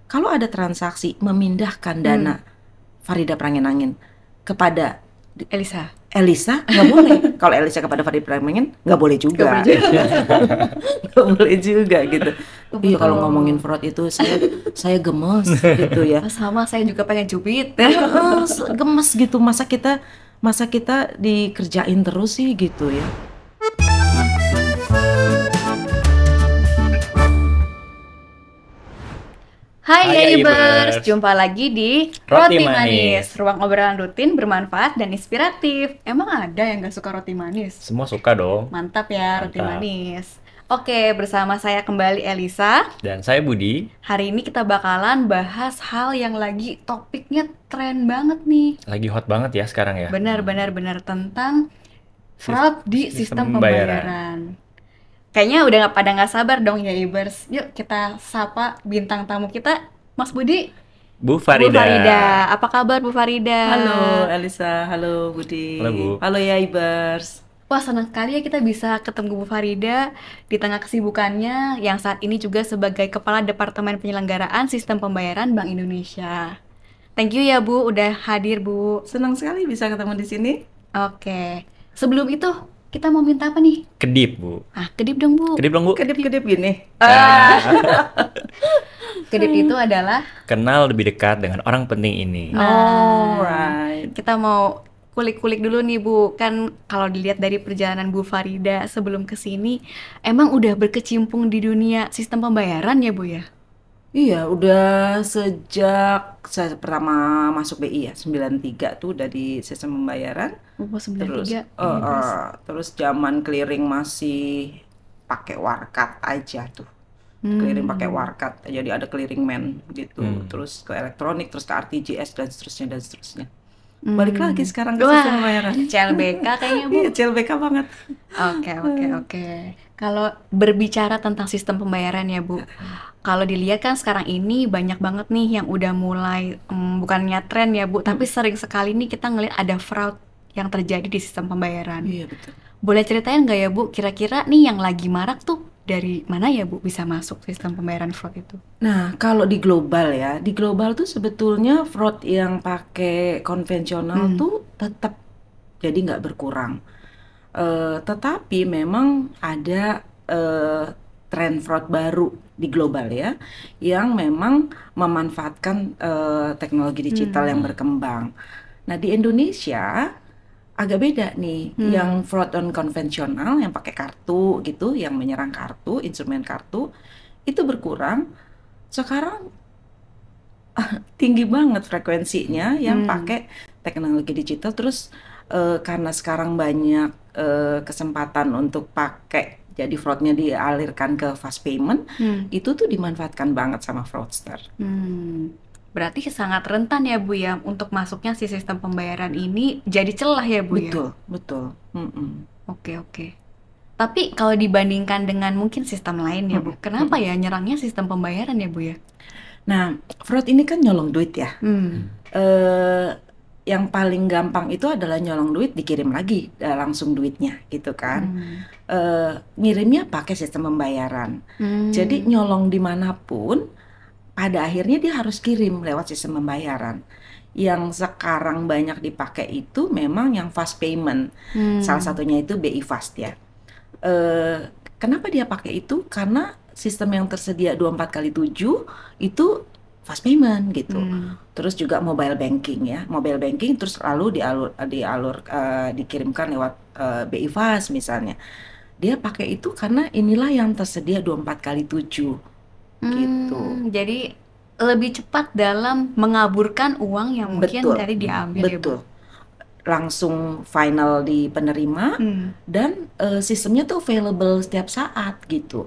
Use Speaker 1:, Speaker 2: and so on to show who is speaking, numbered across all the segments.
Speaker 1: kalau ada transaksi memindahkan dana Farida Pranginangin kepada
Speaker 2: Elisa.
Speaker 1: Elisa, nggak boleh. Kalau Elisa kepada Farida Pranginangin nggak boleh
Speaker 2: Nggak
Speaker 1: juga.
Speaker 2: boleh juga.
Speaker 1: Nggak boleh juga gitu. Iya, kalau
Speaker 2: Betul.
Speaker 1: ngomongin fraud itu saya gemes gitu ya.
Speaker 2: Sama, saya juga pengen cubit.
Speaker 1: Gemes gitu, masa kita dikerjain terus sih gitu ya.
Speaker 2: Hai
Speaker 3: Hai
Speaker 2: Yaibers,
Speaker 3: Yaibers.
Speaker 2: jumpa lagi di
Speaker 3: Roti
Speaker 2: Roti
Speaker 3: Manis.
Speaker 2: Manis, ruang obrolan rutin bermanfaat dan inspiratif. Emang ada yang gak suka roti manis?
Speaker 3: Semua suka dong.
Speaker 2: Mantap ya roti
Speaker 3: Mantap.
Speaker 2: manis. Oke, bersama saya kembali Elisa.
Speaker 3: Dan saya Budi,
Speaker 2: Hari ini kita bakalan bahas hal yang lagi topiknya tren banget nih.
Speaker 3: lagi hot banget ya sekarang ya.
Speaker 2: Benar tentang fraud di sistem pembayaran. Kayaknya udah pada nggak sabar dong ya Ibers. Yuk kita sapa bintang tamu kita, Mas Budi.
Speaker 3: Bu Farida.
Speaker 2: Bu Farida, apa kabar Bu Farida?
Speaker 1: Halo Elisa, halo Budi.
Speaker 3: Halo, Bu.
Speaker 1: Halo Yaibers.
Speaker 2: Wah, senang sekali ya kita bisa ketemu Bu Farida di tengah kesibukannya yang saat ini juga sebagai Kepala Departemen Penyelenggaraan Sistem Pembayaran Bank Indonesia. Thank you ya Bu, udah hadir Bu.
Speaker 1: Senang sekali bisa ketemu di sini.
Speaker 2: Oke, sebelum itu kita mau minta apa nih?
Speaker 3: Kedip, Bu.
Speaker 2: Kedip dong Bu.
Speaker 3: Kedip dong, Bu.
Speaker 1: Kedip-kedip gini.
Speaker 2: Kedip itu adalah
Speaker 3: Kenal lebih dekat dengan orang penting ini.
Speaker 1: Alright.
Speaker 2: kita mau kulik-kulik dulu nih Bu. Kan kalau dilihat dari perjalanan Bu Farida sebelum ke sini, emang udah berkecimpung di dunia sistem pembayaran ya Bu ya?
Speaker 1: Iya, udah sejak saya pertama masuk BI ya, 93 tuh udah di sistem pembayaran.
Speaker 2: Oh,
Speaker 1: Terus
Speaker 2: 93.
Speaker 1: terus zaman clearing masih pakai warkat aja tuh. Clearing pakai warkat. Jadi ada clearing man gitu. Terus ke elektronik, terus ke RTGS dan seterusnya. Balik lagi sekarang ke sistem pembayaran.
Speaker 2: CLBK kayaknya Bu.
Speaker 1: Iya, CLBK banget.
Speaker 2: Oke. Kalau berbicara tentang sistem pembayaran ya Bu, kalau dilihat kan sekarang ini banyak banget nih yang udah mulai, bukannya tren ya Bu, tapi sering sekali nih kita ngelihat ada fraud yang terjadi di sistem pembayaran.
Speaker 1: Iya, betul.
Speaker 2: Boleh ceritain nggak ya Bu, kira-kira nih yang lagi marak tuh dari mana ya Bu bisa masuk sistem pembayaran fraud itu?
Speaker 1: Nah, kalau di global ya, di global tuh sebetulnya fraud yang pakai konvensional tuh tetap jadi nggak berkurang. Tetapi memang ada tren fraud baru di global ya, yang memang memanfaatkan teknologi digital yang berkembang. Nah, di Indonesia agak beda nih, yang fraud on konvensional yang pakai kartu gitu, yang menyerang kartu, instrumen kartu itu berkurang. Sekarang tinggi banget frekuensinya yang pakai teknologi digital. Terus karena sekarang banyak kesempatan untuk pakai, jadi fraudnya dialirkan ke fast payment, itu tuh dimanfaatkan banget sama fraudster.
Speaker 2: Berarti sangat rentan ya Bu ya untuk masuknya si sistem pembayaran ini jadi celah ya Bu ya?
Speaker 1: Betul.
Speaker 2: Oke. Tapi kalau dibandingkan dengan mungkin sistem lain ya Bu, kenapa ya nyerangnya sistem pembayaran ya Bu ya?
Speaker 1: Nah, fraud ini kan nyolong duit ya. Yang paling gampang itu adalah nyolong duit dikirim lagi langsung duitnya gitu kan. Ngirimnya pakai sistem pembayaran. Jadi nyolong dimanapun, pada akhirnya dia harus kirim lewat sistem pembayaran. Yang sekarang banyak dipakai itu memang yang fast payment. Salah satunya itu BI Fast ya. Kenapa dia pakai itu? Karena sistem yang tersedia 24x7 itu fast payment gitu. Terus juga mobile banking ya. Mobile banking terus lalu dikirimkan lewat BI Fast misalnya. Dia pakai itu karena inilah yang tersedia 24x7 gitu.
Speaker 2: Jadi lebih cepat dalam mengaburkan uang yang mungkin tadi diambil ya Bu?
Speaker 1: Betul. Langsung final di penerima dan sistemnya tuh available setiap saat gitu.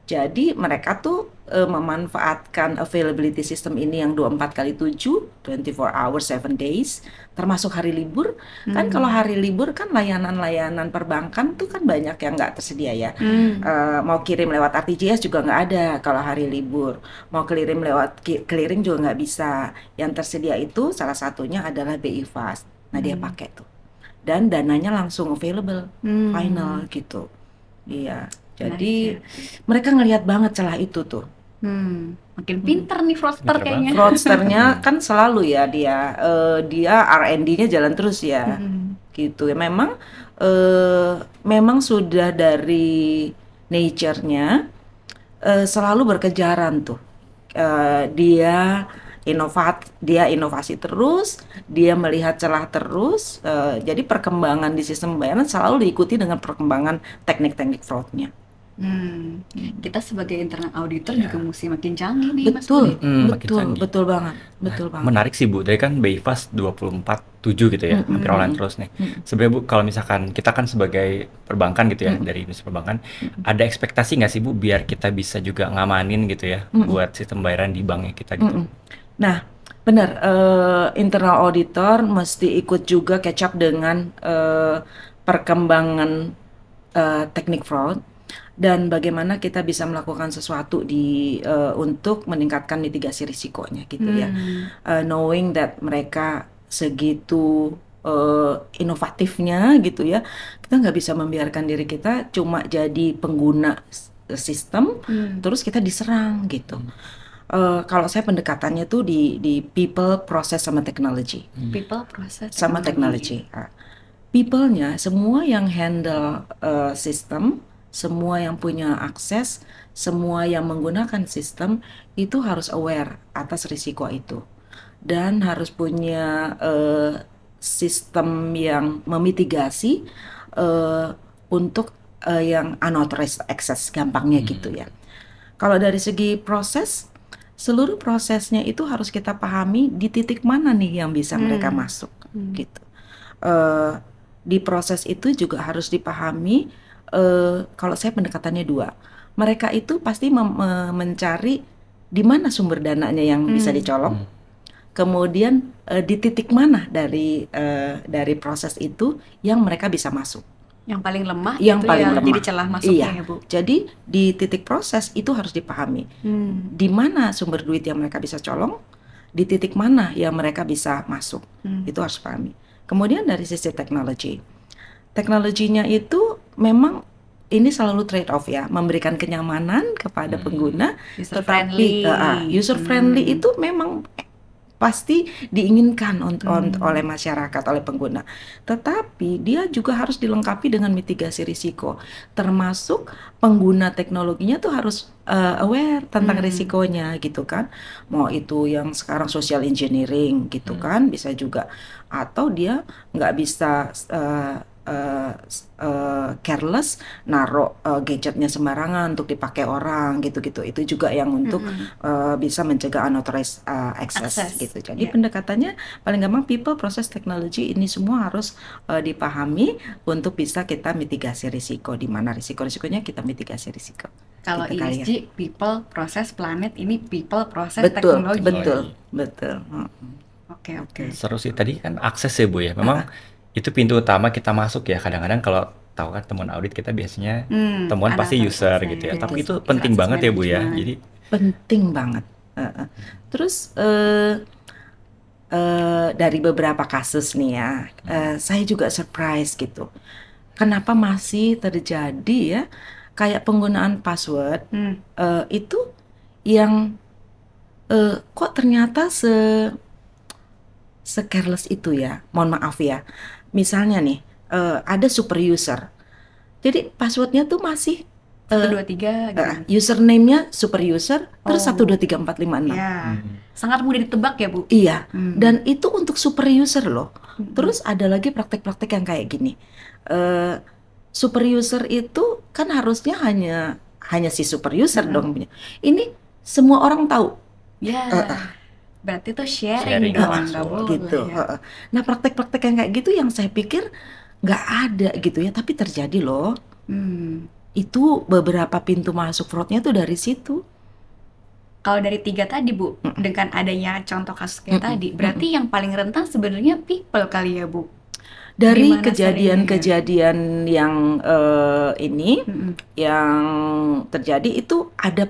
Speaker 1: Jadi mereka tuh memanfaatkan availability system ini yang 24x7, 24 hours 7 days, termasuk hari libur. Kan kalau hari libur kan layanan-layanan perbankan tuh kan banyak yang nggak tersedia ya. Mau kirim lewat RTGS juga nggak ada kalau hari libur. Mau kirim lewat clearing juga nggak bisa. Yang tersedia itu salah satunya adalah BI Fast. Nah, dia pakai tuh. Dan dananya langsung available, final gitu. Iya. Jadi mereka ngelihat banget celah itu tuh.
Speaker 2: Makin pinter nih fraudster
Speaker 3: Pinter
Speaker 2: kayaknya.
Speaker 1: Fraudsternya kan selalu ya dia R&D-nya jalan terus ya, gitu ya. Memang sudah dari nature-nya selalu berkejaran tuh. Dia inovasi terus, dia melihat celah terus. Jadi perkembangan di sistem pembayaran selalu diikuti dengan perkembangan teknik-teknik fraud-nya.
Speaker 2: Kita sebagai internal auditor juga mesti makin canggih nih, Mas
Speaker 1: Betul,
Speaker 2: Budi.
Speaker 3: makin
Speaker 1: betul,
Speaker 3: canggih.
Speaker 1: betul banget, betul banget.
Speaker 3: Menarik sih Bu, dari kan BI Fast 24/7 gitu ya, hampir online terus nih. Sebenarnya Bu, kalau misalkan kita kan sebagai perbankan gitu ya, dari industri perbankan, ada ekspektasi nggak sih Bu, biar kita bisa juga ngamanin gitu ya, buat sistem pembayaran di banknya kita gitu?
Speaker 1: Nah, benar, internal auditor mesti ikut juga catch up dengan perkembangan teknik fraud dan bagaimana kita bisa melakukan sesuatu untuk meningkatkan mitigasi risikonya gitu ya. Knowing that mereka segitu inovatifnya gitu ya, kita nggak bisa membiarkan diri kita cuma jadi pengguna sistem terus kita diserang gitu. Kalau saya pendekatannya tuh di people, process, sama technology.
Speaker 2: People, process,
Speaker 1: Sama technology. People-nya semua yang handle sistem, semua yang punya akses, semua yang menggunakan sistem itu harus aware atas risiko itu dan harus punya sistem yang memitigasi untuk yang unauthorized access, gampangnya gitu ya. Kalau dari segi proses, seluruh prosesnya itu harus kita pahami di titik mana nih yang bisa mereka masuk gitu. Di proses itu juga harus dipahami. Kalau saya pendekatannya dua, mereka itu pasti mencari di mana sumber dananya yang bisa dicolong, kemudian di titik mana dari proses itu yang mereka bisa masuk.
Speaker 2: Yang paling lemah
Speaker 1: Yang
Speaker 2: itu
Speaker 1: paling
Speaker 2: yang
Speaker 1: lemah.
Speaker 2: jadi celah masuknya
Speaker 1: Iya.
Speaker 2: ya Bu.
Speaker 1: Jadi di titik proses itu harus dipahami di mana sumber duit yang mereka bisa colong, di titik mana yang mereka bisa masuk, itu harus pahami. Kemudian dari sisi teknologinya itu memang ini selalu trade off ya, memberikan kenyamanan kepada pengguna,
Speaker 2: User
Speaker 1: tetapi
Speaker 2: friendly.
Speaker 1: user friendly itu memang pasti diinginkan oleh masyarakat, oleh pengguna. Tetapi dia juga harus dilengkapi dengan mitigasi risiko, termasuk pengguna teknologinya tuh harus aware tentang risikonya gitu kan. Mau itu yang sekarang social engineering gitu kan, bisa juga, atau dia nggak bisa careless naruh gadgetnya sembarangan untuk dipakai orang gitu-gitu. Itu juga yang untuk bisa mencegah unauthorized access gitu. Jadi pendekatannya paling gampang people, process, technology, ini semua harus dipahami untuk bisa kita mitigasi risiko. Di mana risiko-risikonya kita mitigasi risiko.
Speaker 2: Kalau
Speaker 1: Gitu kali ya.
Speaker 2: ESG, people, process, planet, ini people, process,
Speaker 1: Betul,
Speaker 2: teknologi.
Speaker 1: betul.
Speaker 2: Oke.
Speaker 3: Seru sih, tadi kan akses ya Bu ya, memang itu pintu utama kita masuk ya. Kadang-kadang kalau tahu kan temuan audit kita biasanya temuan
Speaker 2: ada
Speaker 3: pasti user
Speaker 2: access-nya
Speaker 3: gitu ya,
Speaker 2: ya.
Speaker 3: tapi itu
Speaker 2: User
Speaker 3: penting
Speaker 2: access
Speaker 3: banget ya Bu ya.
Speaker 2: management.
Speaker 3: Jadi
Speaker 1: Penting banget. Terus dari beberapa kasus nih ya, saya juga surprise gitu. Kenapa masih terjadi ya kayak penggunaan password itu yang kok ternyata se-careless itu ya. Mohon maaf ya. Misalnya nih ada super user. Jadi passwordnya tuh masih
Speaker 2: 1, 2, 3 gitu.
Speaker 1: username-nya super user terus 1 2 3 4 5 6.
Speaker 2: Ya. Sangat mudah ditebak ya Bu.
Speaker 1: Iya, dan itu untuk super user loh. Terus ada lagi praktek-praktek yang kayak gini. Super user itu kan harusnya hanya si super user dong punya. Ini semua orang tahu
Speaker 2: Ya. Berarti tuh
Speaker 3: Sharing
Speaker 2: sharing dong,
Speaker 3: password.
Speaker 2: nggak boleh
Speaker 1: gitu.
Speaker 2: ya.
Speaker 1: Nah, praktek-praktek yang kayak gitu yang saya pikir nggak ada gitu ya, tapi terjadi loh. Itu beberapa pintu masuk fraudnya tuh dari situ.
Speaker 2: Kalau dari 3 tadi Bu, dengan adanya contoh kasus kayak tadi, berarti yang paling rentan sebenarnya people kali ya Bu.
Speaker 1: Dari
Speaker 2: Gimana
Speaker 1: kejadian-kejadian yang ini yang terjadi itu ada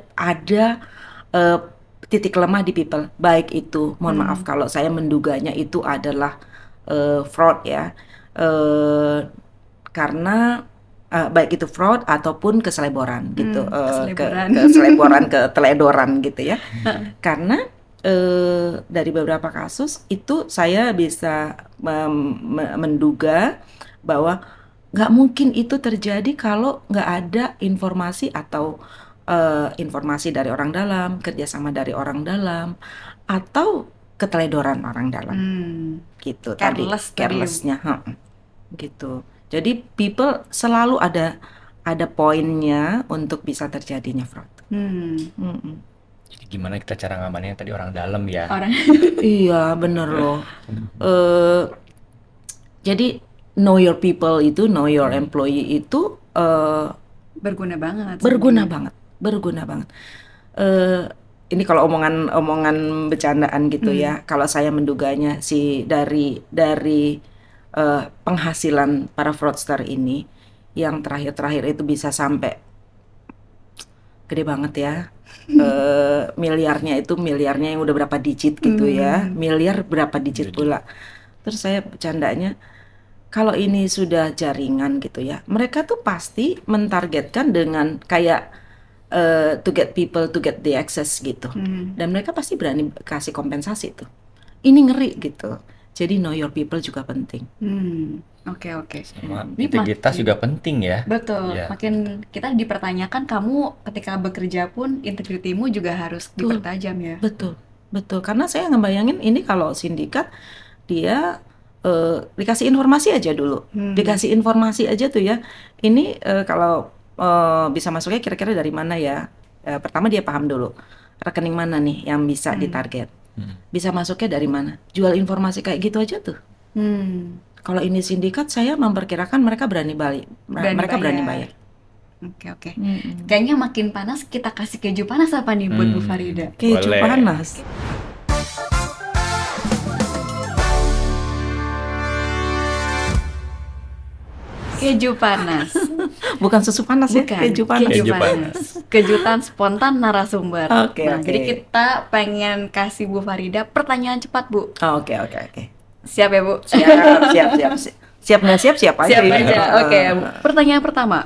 Speaker 1: titik lemah di people. Baik itu, mohon maaf kalau saya menduganya itu adalah fraud ya, karena baik itu fraud ataupun keseleboran gitu,
Speaker 2: Keseleboran.
Speaker 1: keseleboran, keteledoran gitu ya. Karena dari beberapa kasus itu saya bisa menduga bahwa nggak mungkin itu terjadi kalau nggak ada informasi atau informasi dari orang dalam, kerjasama dari orang dalam, atau keteledoran orang dalam. Gitu
Speaker 2: Careless tadi.
Speaker 1: carelessnya, gitu. Jadi people selalu ada poinnya untuk bisa terjadinya fraud.
Speaker 3: Jadi gimana kita cara ngamannya tadi orang dalam ya?
Speaker 1: Iya, bener loh. Jadi know your people itu, know your employee itu
Speaker 2: Berguna banget.
Speaker 1: berguna banget. Ini kalau omongan bercandaan gitu ya. Kalau saya menduganya sih dari penghasilan para fraudster ini yang terakhir itu bisa sampai gede banget ya. Miliarnya yang udah berapa digit gitu ya. Miliar berapa digit pula. Terus saya bercandanya, kalau ini sudah jaringan gitu ya, mereka tuh pasti mentargetkan dengan kayak to get people to get the access gitu. Dan mereka pasti berani kasih kompensasi tuh. Ini ngeri gitu. Jadi know your people juga penting.
Speaker 2: Oke.
Speaker 3: Sama integritas juga penting ya.
Speaker 2: Betul.
Speaker 3: Ya.
Speaker 2: Makin kita dipertanyakan, kamu ketika bekerja pun integritimu juga harus dipertajam ya.
Speaker 1: Betul. Karena saya ngebayangin ini kalau sindikat dia dikasih informasi aja dulu. Dikasih informasi aja tuh ya. Ini kalau bisa masuknya kira-kira dari mana ya? Pertama dia paham dulu rekening mana nih yang bisa ditarget. Bisa masuknya dari mana? Jual informasi kayak gitu aja tuh. Kalau ini sindikat, saya memperkirakan mereka berani bayar.
Speaker 2: Oke. Kayaknya makin panas, kita kasih keju panas apa nih buat Bu Farida?
Speaker 1: Keju
Speaker 3: Boleh.
Speaker 1: panas.
Speaker 2: Keju panas.
Speaker 1: Bukan susu panas ya,
Speaker 2: Bukan,
Speaker 1: keju panas.
Speaker 3: Keju panas.
Speaker 2: Kejutan spontan narasumber.
Speaker 1: Oke.
Speaker 2: Jadi kita pengen kasih Bu Farida pertanyaan cepat, Bu.
Speaker 1: Oke.
Speaker 2: Siap ya, Bu?
Speaker 1: Siap. Siap nggak siap aja.
Speaker 2: Siap aja. Oke, Bu. Pertanyaan pertama.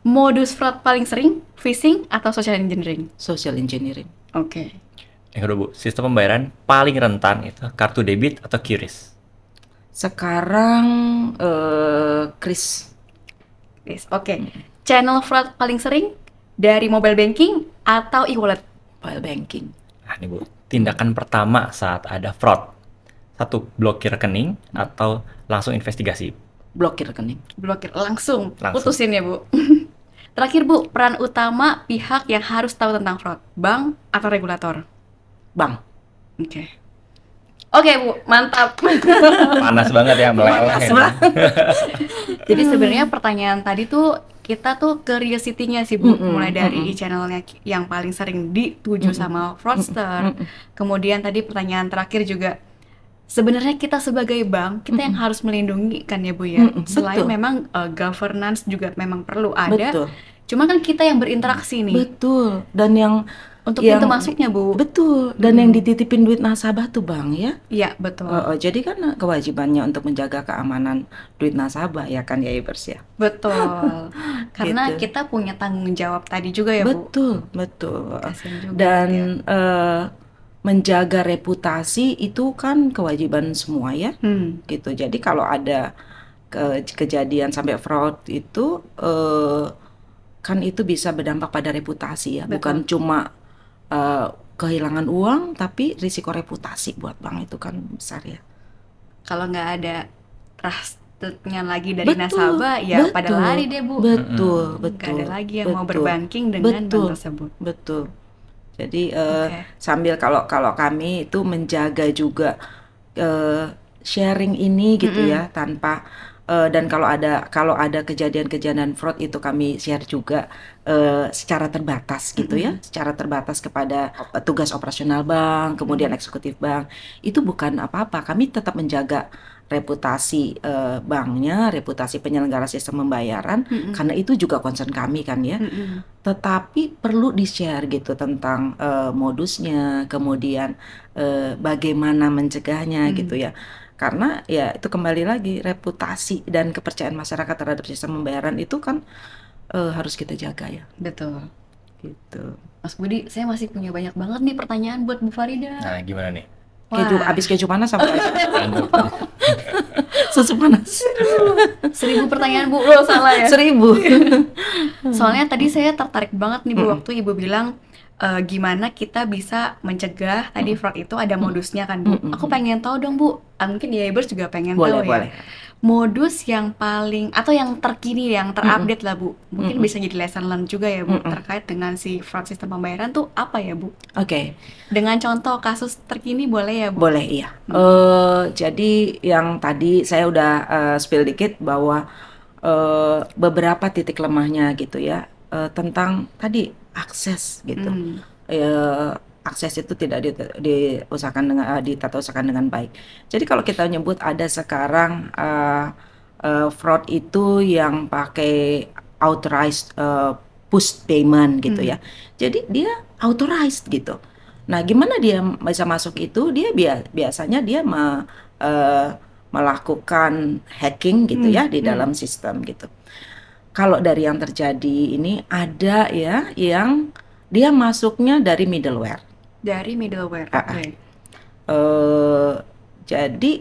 Speaker 2: Modus fraud paling sering, phishing atau social engineering?
Speaker 1: Social engineering.
Speaker 2: Oke.
Speaker 3: Yang kedua Bu, sistem pembayaran paling rentan itu kartu debit atau QRIS?
Speaker 1: Sekarang Kris.
Speaker 2: Oke. Channel fraud paling sering dari mobile banking atau e-wallet?
Speaker 1: Mobile banking.
Speaker 3: Nah nih Bu, tindakan pertama saat ada fraud. 1, blokir rekening atau langsung investigasi?
Speaker 1: Blokir rekening.
Speaker 2: Blokir langsung.
Speaker 3: Langsung.
Speaker 2: Putusin ya, Bu. Terakhir, Bu, peran utama pihak yang harus tahu tentang fraud, bank atau regulator?
Speaker 1: Bank.
Speaker 2: Oke, Bu, mantap.
Speaker 3: Panas banget ya, meleleh.
Speaker 2: Jadi sebenarnya pertanyaan tadi tuh kita tuh curiosity-nya sih, Bu, mulai dari channelnya yang paling sering dituju sama fraudster. Kemudian tadi pertanyaan terakhir juga, sebenarnya kita sebagai bank, kita yang harus melindungi kan ya, Bu ya. Selain
Speaker 1: betul.
Speaker 2: memang governance juga memang perlu ada.
Speaker 1: Betul.
Speaker 2: Cuma kan kita yang berinteraksi nih
Speaker 1: Betul. Dan yang
Speaker 2: untuk pintu masuknya, Bu.
Speaker 1: Betul. Dan yang dititipin duit nasabah tuh Bang ya.
Speaker 2: Iya, betul.
Speaker 1: Jadi kan kewajibannya untuk menjaga keamanan duit nasabah ya kan ya Ibers ya.
Speaker 2: Betul. Karena
Speaker 1: Gitu.
Speaker 2: kita punya tanggung jawab tadi juga ya, Bu.
Speaker 1: Betul.
Speaker 2: Kasian juga
Speaker 1: Dan
Speaker 2: ya.
Speaker 1: menjaga reputasi itu kan kewajiban semua ya. Gitu. Jadi kalau ada kejadian sampai fraud itu kan itu bisa berdampak pada reputasi ya.
Speaker 2: Betul.
Speaker 1: Bukan cuma kehilangan uang, tapi risiko reputasi buat bank itu kan besar ya.
Speaker 2: Kalau nggak ada trustednya lagi dari
Speaker 1: Betul,
Speaker 2: nasabah, ya pada
Speaker 1: betul,
Speaker 2: lari deh, Bu.
Speaker 1: Betul.
Speaker 2: Nggak ada lagi yang mau
Speaker 1: betul,
Speaker 2: berbanking dengan bank tersebut.
Speaker 1: Betul. Jadi
Speaker 2: Oke.
Speaker 1: sambil kalau kami itu menjaga juga sharing ini gitu ya, tanpa dan kalau ada kejadian-kejadian fraud itu kami share juga secara terbatas gitu ya, secara terbatas kepada tugas operasional bank, kemudian eksekutif bank. Itu bukan apa-apa. Kami tetap menjaga reputasi banknya, reputasi penyelenggara sistem pembayaran, karena itu juga concern kami kan ya. Tetapi perlu di-share gitu tentang modusnya, kemudian bagaimana mencegahnya gitu ya. Karena ya itu kembali lagi reputasi dan kepercayaan masyarakat terhadap sistem pembayaran itu kan harus kita jaga ya.
Speaker 2: Betul.
Speaker 1: Gitu.
Speaker 2: Mas Budi, saya masih punya banyak banget nih pertanyaan buat Bu Farida.
Speaker 3: Nah, gimana nih?
Speaker 1: Abis keju panas apa? Susu panas.
Speaker 2: 1000 pertanyaan Bu, loh salah ya.
Speaker 1: 1000.
Speaker 2: Soalnya tadi saya tertarik banget nih Bu, waktu Ibu bilang gimana kita bisa mencegah tadi fraud itu ada modusnya kan Bu. Aku pengen tahu dong Bu, mungkin Yaibers juga pengen tahu
Speaker 1: Boleh.
Speaker 2: ya. Modus yang paling atau yang terkini, yang terupdate lah Bu. Mungkin bisa jadi lesson learn juga ya Bu, terkait dengan si fraud sistem pembayaran tuh apa ya Bu?
Speaker 1: Oke.
Speaker 2: Dengan contoh kasus terkini boleh ya Bu?
Speaker 1: Boleh, iya. Jadi yang tadi saya udah spill dikit bahwa beberapa titik lemahnya gitu ya, tentang tadi akses gitu. Akses itu tidak ditata usahakan dengan baik. Jadi kalau kita nyebut ada sekarang fraud itu yang pakai authorized push payment gitu ya. Jadi dia authorized gitu. Nah, gimana dia bisa masuk itu? Dia biasanya dia melakukan hacking gitu ya di dalam sistem gitu. Kalau dari yang terjadi ini ada ya yang dia masuknya dari middleware.
Speaker 2: Dari middleware. Oke.
Speaker 1: Jadi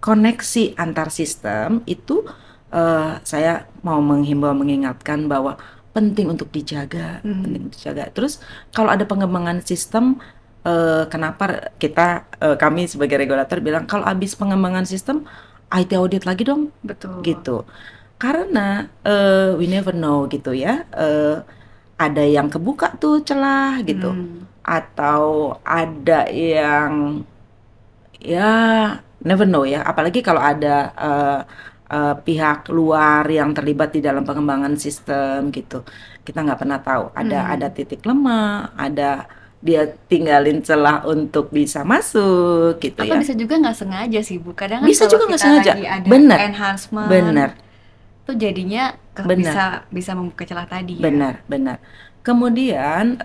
Speaker 1: koneksi antar sistem itu saya mau mengingatkan bahwa penting untuk dijaga, penting untuk dijaga. Terus kalau ada pengembangan sistem, kenapa kami sebagai regulator bilang kalau habis pengembangan sistem IT audit lagi dong.
Speaker 2: Betul.
Speaker 1: Gitu. Karena we never know gitu ya. Ada yang kebuka tuh celah gitu. Atau ada yang ya never know ya. Apalagi kalau ada pihak luar yang terlibat di dalam pengembangan sistem gitu. Kita nggak pernah tahu. Ada titik lemah, ada dia tinggalin celah untuk bisa masuk gitu.
Speaker 2: Atau
Speaker 1: ya.
Speaker 2: bisa juga nggak sengaja sih Bu. Kadang kan
Speaker 1: bisa
Speaker 2: kalau
Speaker 1: juga nggak
Speaker 2: kita
Speaker 1: sengaja.
Speaker 2: lagi ada
Speaker 1: Benar.
Speaker 2: enhancement.
Speaker 1: Benar.
Speaker 2: Itu jadinya bisa membuka celah tadi.
Speaker 1: Benar. Kemudian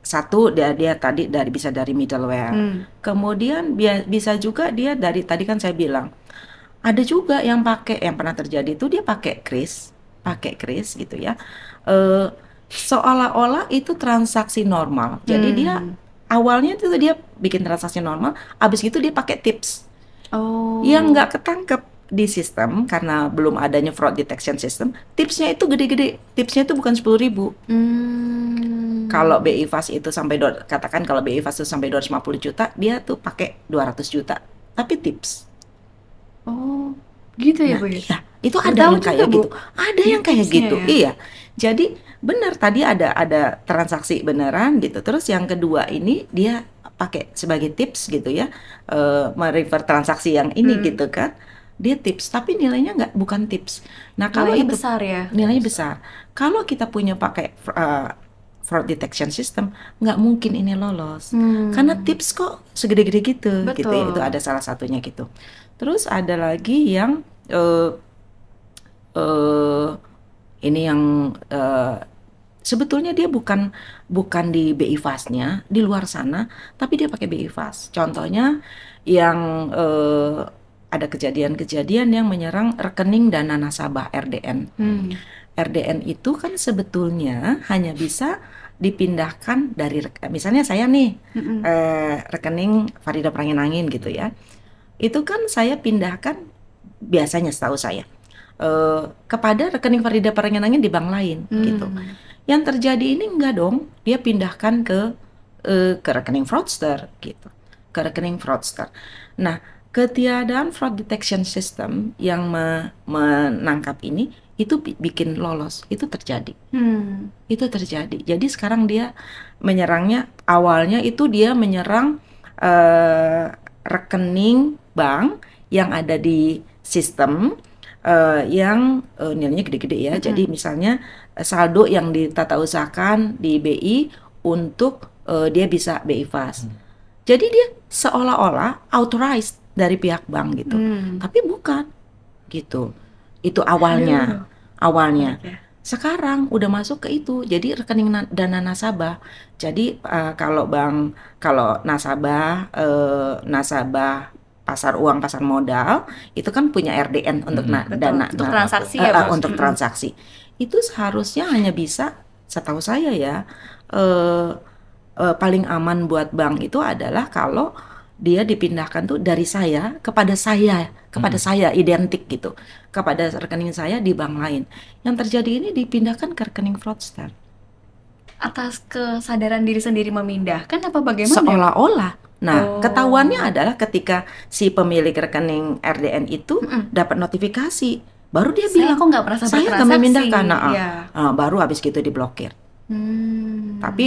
Speaker 1: satu dia tadi bisa dari middleware. Kemudian bisa juga dia dari tadi kan saya bilang ada juga yang pernah terjadi itu dia pakai kris gitu ya. Seolah-olah itu transaksi normal. Jadi dia awalnya itu dia bikin transaksi normal, abis itu dia pakai tips. Yang nggak ketangkep di sistem karena belum adanya fraud detection system, tipsnya itu gede-gede. Tipsnya itu bukan 10.000. Kalau BI Fast itu katakan kalau BI Fast itu sampai 250 juta, dia tuh pakai 200 juta. Tapi tips.
Speaker 2: Oh, gitu ya Bu?
Speaker 1: Iya, itu ada yang kayak gitu. Ada yang kayak gitu. Ya? Iya. Jadi benar tadi ada transaksi beneran gitu. Terus yang kedua ini dia pakai sebagai tips gitu ya. Merefer transaksi yang ini gitu kan. Dia tips, tapi nilainya bukan tips. Nah, kalau
Speaker 2: nilainya
Speaker 1: itu
Speaker 2: besar ya.
Speaker 1: Nilainya besar. Kalau kita punya pakai fraud detection system, nggak mungkin ini lolos. Karena tips kok segede-gede gitu.
Speaker 2: Betul.
Speaker 1: Gitu ya. Itu ada salah satunya gitu. Terus ada lagi yang ini yang sebetulnya dia bukan di BI Fast-nya, di luar sana, tapi dia pakai BI Fast. Contohnya yang ada kejadian-kejadian yang menyerang rekening dana nasabah RDN. RDN itu kan sebetulnya hanya bisa dipindahkan dari misalnya saya nih rekening Farida Peranginangin gitu ya. Itu kan saya pindahkan biasanya setahu saya kepada rekening Farida Peranginangin di bank lain gitu. Yang terjadi ini enggak dong, dia pindahkan ke rekening fraudster gitu, ke rekening fraudster. Nah, ketiadaan fraud detection system yang menangkap ini itu bikin lolos, itu terjadi. Itu terjadi. Jadi sekarang dia menyerangnya, awalnya itu dia menyerang rekening bank yang ada di sistem yang nilainya gede-gede ya. Jadi misalnya saldo yang ditata usahakan di BI untuk dia bisa BI Fast. Jadi dia seolah-olah authorized dari pihak bank gitu, tapi bukan gitu. Itu awalnya.
Speaker 2: Oke.
Speaker 1: Sekarang udah masuk ke itu, jadi rekening dana nasabah. Jadi kalau nasabah pasar uang, pasar modal itu kan punya RDN untuk
Speaker 2: Betul.
Speaker 1: dana
Speaker 2: Untuk transaksi ya, Bos.
Speaker 1: untuk transaksi. Itu seharusnya hanya bisa, setahu saya ya, paling aman buat bank itu adalah kalau dia dipindahkan tuh dari saya kepada saya identik gitu, kepada rekening saya di bank lain. Yang terjadi ini dipindahkan ke rekening fraudster.
Speaker 2: Atas kesadaran diri sendiri memindahkan apa bagaimana?
Speaker 1: Seolah-olah. Nah, ketahuannya adalah ketika si pemilik rekening RDN itu dapat notifikasi, baru dia bilang,
Speaker 2: kok nggak merasa
Speaker 1: saya akan
Speaker 2: bertransaksi.
Speaker 1: memindahkan.
Speaker 2: Iya.
Speaker 1: Baru habis gitu diblokir. Tapi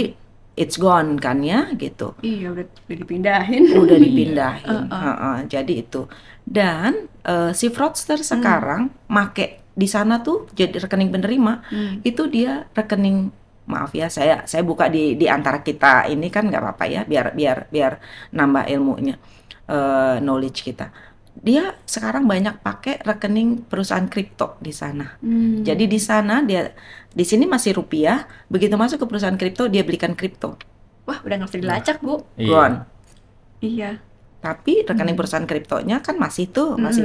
Speaker 1: it's gone kan ya gitu.
Speaker 2: Iya, udah dipindahin.
Speaker 1: Udah dipindahin. Jadi itu. Dan si fraudster sekarang make di sana tuh jadi rekening penerima, itu dia rekening, maaf ya, saya buka di antara kita ini kan nggak apa-apa ya, biar nambah ilmunya, knowledge kita. Dia sekarang banyak pakai rekening perusahaan kripto di sana. Jadi di sana di sini masih rupiah, begitu masuk ke perusahaan kripto dia belikan kripto.
Speaker 2: Wah, udah nggak bisa dilacak, Bu.
Speaker 1: Gone.
Speaker 2: Iya.
Speaker 1: Tapi rekening perusahaan kriptonya kan masih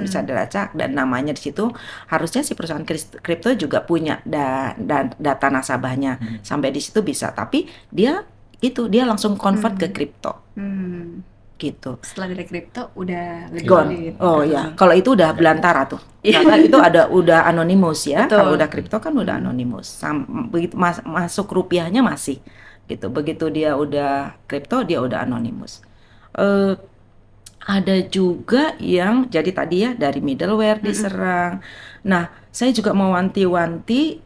Speaker 1: bisa dilacak, dan namanya di situ harusnya si perusahaan kripto juga punya data nasabahnya. Sampai di situ bisa, tapi dia langsung convert ke kripto. Gitu.
Speaker 2: Setelah dari kripto udah lebih
Speaker 1: gone. Oh ya, kalau itu udah belantara tuh. Karena itu udah anonimus ya.
Speaker 2: Betul.
Speaker 1: Kalau udah kripto kan udah anonimus. Begitu masuk rupiahnya masih gitu. Begitu dia udah kripto dia udah anonimus. Ada juga yang jadi tadi ya dari middleware diserang. Nah, saya juga mau wanti-wanti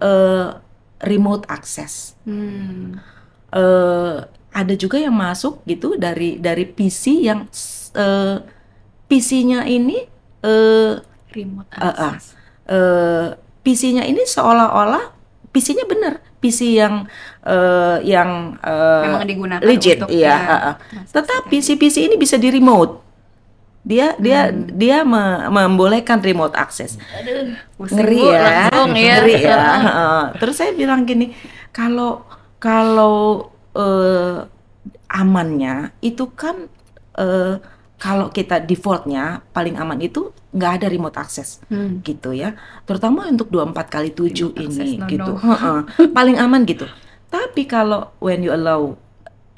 Speaker 1: remote access. Ada juga yang masuk gitu dari PC yang PC-nya ini
Speaker 2: remote access.
Speaker 1: PC-nya ini seolah-olah PC-nya bener, PC yang
Speaker 2: Memang digunakan
Speaker 1: legit,
Speaker 2: untuk
Speaker 1: iya. Tetapi si PC ini bisa di remote. Dia membolehkan remote access.
Speaker 2: Aduh,
Speaker 1: Ngeri ya,
Speaker 2: langsung ya.
Speaker 1: ngeri ya. Terus saya bilang gini, kalau amannya itu kan kalau kita defaultnya paling aman itu nggak ada remote access gitu ya, terutama untuk 24x7 ini gitu. Paling aman gitu. Tapi kalau when you allow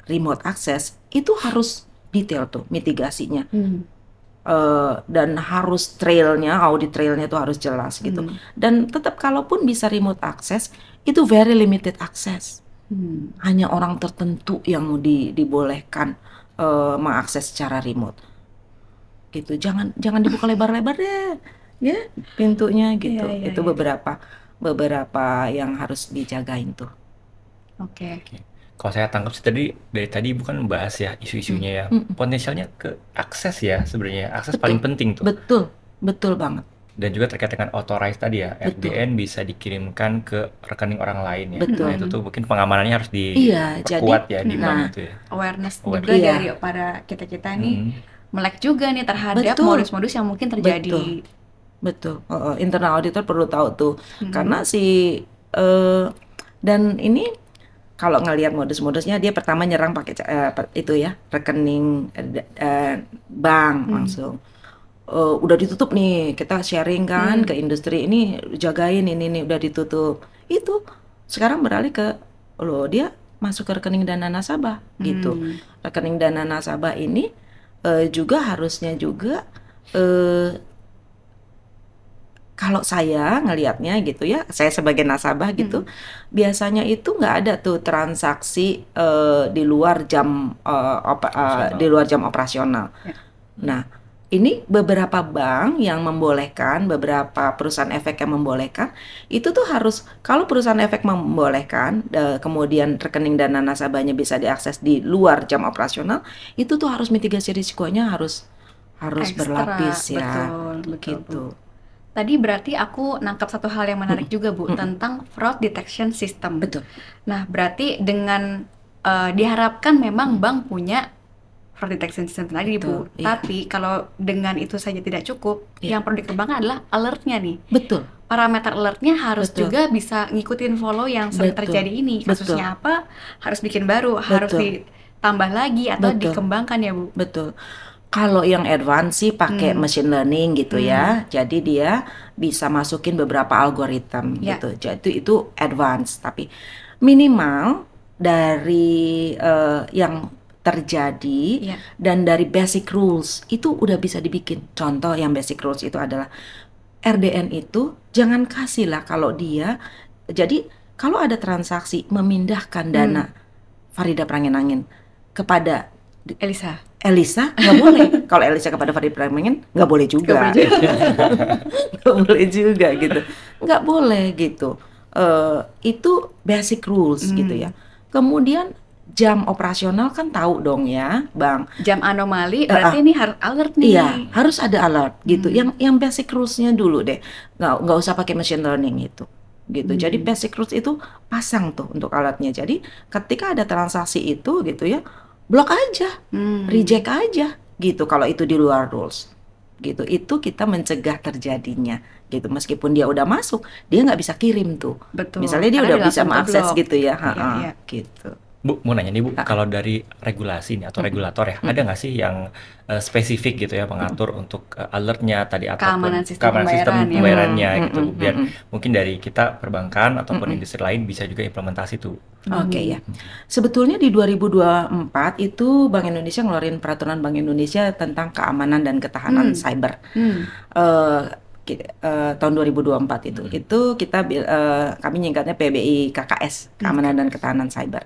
Speaker 1: remote access itu harus detail tuh mitigasinya. Dan harus audit trailnya itu harus jelas gitu. Dan tetap kalaupun bisa remote access itu very limited access. Hanya orang tertentu yang dibolehkan mengakses secara remote gitu. Jangan dibuka lebar-lebar deh ya pintunya gitu.
Speaker 2: Iya,
Speaker 1: Itu
Speaker 2: iya.
Speaker 1: beberapa yang harus dijagain tuh.
Speaker 2: Oke.
Speaker 3: Kalau saya tangkap sih dari tadi bukan membahas ya isu-isunya ya, potensialnya ke akses ya sebenarnya, akses paling penting tuh.
Speaker 1: Betul banget.
Speaker 3: Dan juga terkait dengan authorize tadi ya,
Speaker 1: Betul.
Speaker 3: RDN bisa dikirimkan ke rekening orang lain ya.
Speaker 1: Betul.
Speaker 3: Nah itu tuh mungkin pengamanannya harus
Speaker 1: Iya,
Speaker 3: diperkuat
Speaker 1: jadi-
Speaker 3: ya di bank itu ya.
Speaker 2: Awareness
Speaker 3: Awareness.
Speaker 2: juga
Speaker 1: Iya.
Speaker 2: dari para kita nih melek juga nih terhadap
Speaker 1: Betul.
Speaker 2: modus-modus yang mungkin terjadi.
Speaker 1: Betul. Internal auditor perlu tahu tuh. Karena dan ini kalau ngelihat modus-modusnya dia pertama nyerang pakai itu ya, rekening bank langsung. Udah ditutup nih, kita sharing kan ke industri ini, jagain ini udah ditutup. Itu sekarang beralih ke dia masuk ke rekening dana nasabah gitu. Rekening dana nasabah ini juga harusnya juga kalau saya ngelihatnya gitu ya, saya sebagai nasabah gitu, biasanya itu nggak ada tuh transaksi di luar jam operasional.
Speaker 2: Ya.
Speaker 1: Nah, ini beberapa bank yang membolehkan, beberapa perusahaan efek yang membolehkan, itu tuh harus, kalau perusahaan efek membolehkan, kemudian rekening dana nasabahnya bisa diakses di luar jam operasional, itu tuh harus mitigasi risikonya harus
Speaker 2: Ekstra,
Speaker 1: berlapis ya,
Speaker 2: betul,
Speaker 1: gitu.
Speaker 2: Tadi berarti aku nangkap satu hal yang menarik juga Bu, tentang fraud detection system.
Speaker 1: Betul.
Speaker 2: Nah, berarti dengan diharapkan memang bank punya fraud detection system tadi Bu.
Speaker 1: Betul, iya.
Speaker 2: Tapi kalau dengan itu saja tidak cukup,
Speaker 1: Iya.
Speaker 2: yang perlu dikembangkan adalah alertnya nih.
Speaker 1: Betul.
Speaker 2: Parameter alertnya harus
Speaker 1: Betul.
Speaker 2: juga bisa ngikutin follow yang sering
Speaker 1: Betul.
Speaker 2: terjadi ini. Kasusnya apa, harus bikin baru, harus
Speaker 1: Betul.
Speaker 2: ditambah lagi atau
Speaker 1: Betul.
Speaker 2: dikembangkan ya Bu.
Speaker 1: Betul. Kalau yang advance sih pakai machine learning gitu ya. Jadi dia bisa masukin beberapa algoritma
Speaker 2: Ya.
Speaker 1: gitu. Jadi itu advance. Tapi minimal dari yang terjadi
Speaker 2: Ya.
Speaker 1: dan dari basic rules itu udah bisa dibikin. Contoh yang basic rules itu adalah RDN itu jangan kasih lah kalau dia. Jadi kalau ada transaksi memindahkan dana Farida Pranginangin kepada
Speaker 2: Elisa.
Speaker 1: nggak boleh. Kalau Elisa kepada Farida Pranginangin nggak boleh juga. Nggak boleh juga gitu. Nggak boleh gitu. Itu basic rules gitu ya. Kemudian jam operasional kan tahu dong ya, Bang.
Speaker 2: Jam anomali berarti ini harus alert nih.
Speaker 1: Iya, harus ada alert gitu. Yang basic rules-nya dulu deh. Nggak usah pakai machine learning itu. Gitu. Jadi basic rules itu pasang tuh untuk alatnya. Jadi ketika ada transaksi itu gitu ya, blok aja, reject aja gitu kalau itu di luar rules. Gitu. Itu kita mencegah terjadinya gitu. Meskipun dia udah masuk, dia nggak bisa kirim tuh.
Speaker 2: Betul.
Speaker 1: Misalnya dia
Speaker 2: Karena
Speaker 1: udah bisa
Speaker 2: langsung
Speaker 1: mengakses
Speaker 2: keblok.
Speaker 1: gitu ya,
Speaker 2: Iya.
Speaker 1: gitu.
Speaker 3: Bu, mau nanya nih Bu, kalau dari regulasi nih atau regulator ya, ada nggak sih yang spesifik gitu ya mengatur untuk alertnya tadi ataupun
Speaker 2: Keamanan sistem pembayaran ya, Bu.
Speaker 3: pembayarannya gitu Bu, biar mungkin dari kita perbankan ataupun industri lain bisa juga implementasi tuh.
Speaker 1: Oke ya. Sebetulnya di 2024 itu Bank Indonesia ngeluarin peraturan Bank Indonesia tentang keamanan dan ketahanan cyber. Tahun 2024 itu kita kami nyingkatnya PBI KKS, keamanan dan ketahanan cyber.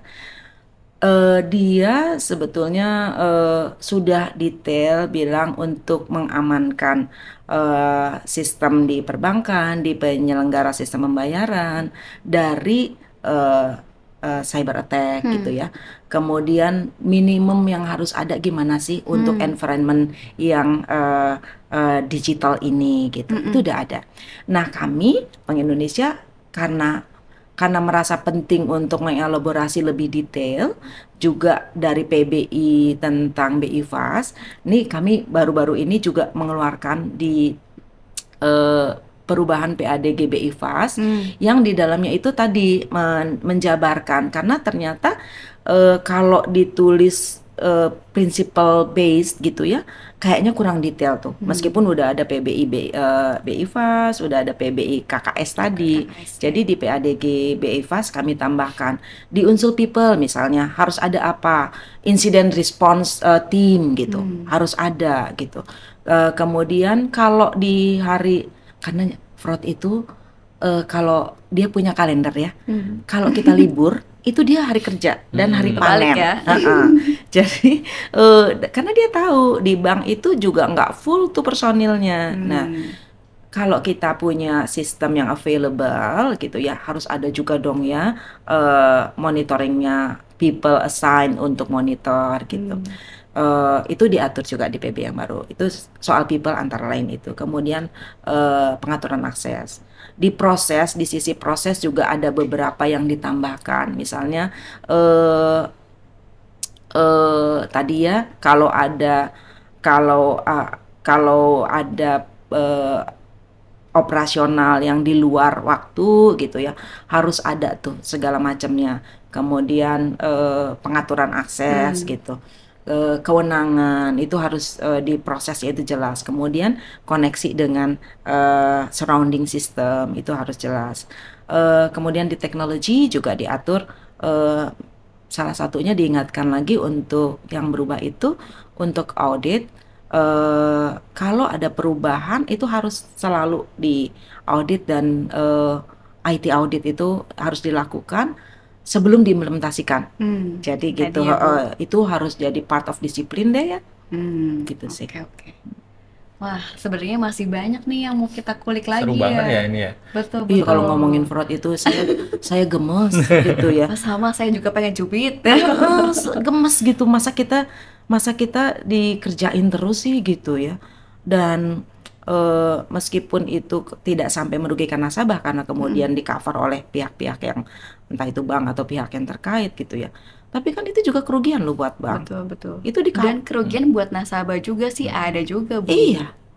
Speaker 1: Dia sebetulnya sudah detail bilang untuk mengamankan sistem di perbankan, di penyelenggara sistem pembayaran dari cyber attack gitu ya. Kemudian minimum yang harus ada gimana sih untuk environment yang digital ini gitu. Itu udah ada. Nah, kami Bank Indonesia karena merasa penting untuk mengelaborasi lebih detail juga dari PBI tentang BI Fast. Nih kami baru-baru ini juga mengeluarkan di perubahan PADG BI Fast yang di dalamnya itu tadi menjabarkan karena ternyata kalau ditulis principle based gitu ya kayaknya kurang detail tuh meskipun udah ada PBI BI Fast, udah ada PBI KKS tadi. Jadi di PADG BI Fast kami tambahkan di unsur people misalnya harus ada apa incident response team gitu harus ada gitu. Kemudian kalau di hari karena fraud itu kalau dia punya kalender ya kalau kita libur itu dia hari kerja dan hari panen
Speaker 2: ya.
Speaker 1: Jadi karena dia tahu di bank itu juga nggak full tuh personilnya. Nah kalau kita punya sistem yang available gitu ya harus ada juga dong ya monitoringnya people assign untuk monitor gitu. Itu diatur juga di PB yang baru. Itu soal people antara lain itu. Kemudian pengaturan akses. Di sisi proses juga ada beberapa yang ditambahkan. Misalnya tadi ya kalau ada operasional yang di luar waktu gitu ya harus ada tuh segala macamnya. Kemudian pengaturan akses gitu. Kewenangan itu harus di prosesnya itu jelas. Kemudian koneksi dengan surrounding system itu harus jelas. Kemudian di teknologi juga diatur. Salah satunya diingatkan lagi untuk yang berubah itu untuk audit. Kalau ada perubahan itu harus selalu di audit dan IT audit itu harus dilakukan sebelum diimplementasikan. Jadi gitu itu harus jadi part of disiplin deh ya. Gitu sih.
Speaker 2: Oke. Wah, sebenarnya masih banyak nih yang mau kita kulik lagi
Speaker 3: Seru banget ya ini ya.
Speaker 2: Betul.
Speaker 1: Iya kalau ngomongin fraud itu saya gemes gitu ya.
Speaker 2: Sama saya juga pengen cubit.
Speaker 1: Gemes gitu masa kita dikerjain terus sih gitu ya. Dan meskipun itu tidak sampai merugikan nasabah karena kemudian di-cover oleh pihak-pihak yang entah itu bank atau pihak yang terkait gitu ya. Tapi kan itu juga kerugian loh buat bank.
Speaker 2: Betul.
Speaker 1: Itu
Speaker 2: Dan kerugian buat nasabah juga sih ada juga, Bu.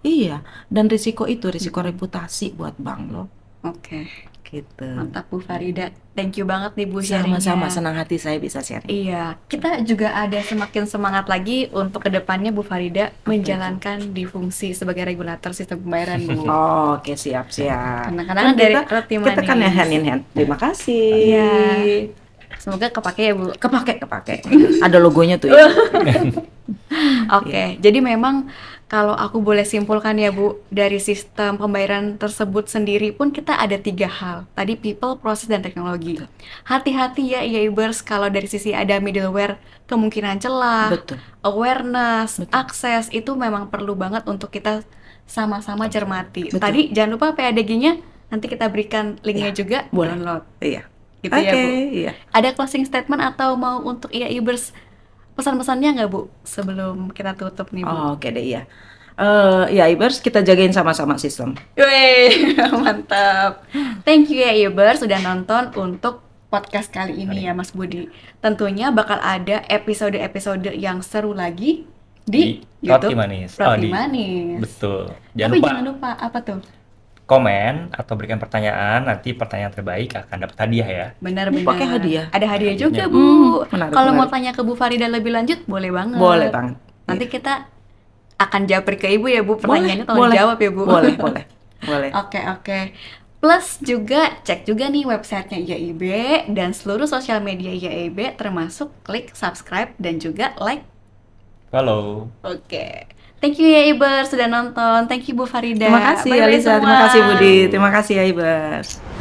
Speaker 1: Iya. Dan risiko reputasi buat bank loh.
Speaker 2: Oke.
Speaker 1: Gitu.
Speaker 2: Mantap Bu Farida. Thank you banget nih Bu sharingnya.
Speaker 1: Sama-sama, senang hati saya bisa sharing.
Speaker 2: Iya, kita juga ada semakin semangat lagi untuk kedepannya Bu Farida menjalankan di fungsi sebagai regulator sistem pembayaran, Bu.
Speaker 1: Oke, siap.
Speaker 2: Karena dari Roti Manis.
Speaker 1: Kita kan hand in hand. Terima kasih.
Speaker 2: Iya. Semoga kepake ya Bu.
Speaker 1: Kepake. Ada logonya tuh ya.
Speaker 2: Oke, jadi memang kalau aku boleh simpulkan ya Bu, dari sistem pembayaran tersebut sendiri pun kita ada 3 hal. Tadi people, process, dan teknologi. Hati-hati ya e-ibers kalau dari sisi ada middleware, kemungkinan celah, awareness, akses, itu memang perlu banget untuk kita sama-sama cermati. Tadi jangan lupa PADG-nya, nanti kita berikan linknya juga, download.
Speaker 1: Iya.
Speaker 2: Gitu ya Bu. Iya. Ada closing statement atau mau untuk e-ibers pesan-pesannya nggak Bu sebelum kita tutup nih Bu?
Speaker 1: Oke deh, iya. Ya e-ibers kita jagain sama-sama sistem.
Speaker 2: Wih, mantap. Thank you ya e-ibers sudah nonton untuk podcast kali ini ya Mas Budi. Tentunya bakal ada episode-episode yang seru lagi di YouTube
Speaker 3: Roti Manis.
Speaker 2: Roti Manis.
Speaker 3: Betul.
Speaker 2: Jangan lupa apa tuh?
Speaker 3: Komen atau berikan pertanyaan, nanti pertanyaan terbaik akan dapat hadiah ya.
Speaker 2: Benar.
Speaker 1: Pakai hadiah.
Speaker 2: Ada hadiah juga Bu.
Speaker 1: Kalau
Speaker 2: mau tanya ke Bu Farida lebih lanjut boleh banget.
Speaker 1: Boleh banget.
Speaker 2: Nanti kita akan japri ke Ibu ya Bu, pertanyaannya tolong jawab ya Bu.
Speaker 1: Boleh.
Speaker 2: Oke. Plus juga cek juga nih websitenya IAIB dan seluruh sosial media IAIB, termasuk klik subscribe dan juga like.
Speaker 3: Follow.
Speaker 2: Oke. Thank you ya Ibers sudah nonton. Thank you Bu Farida.
Speaker 1: Terima kasih Alisa, terima kasih Budi, terima kasih ya Ibers.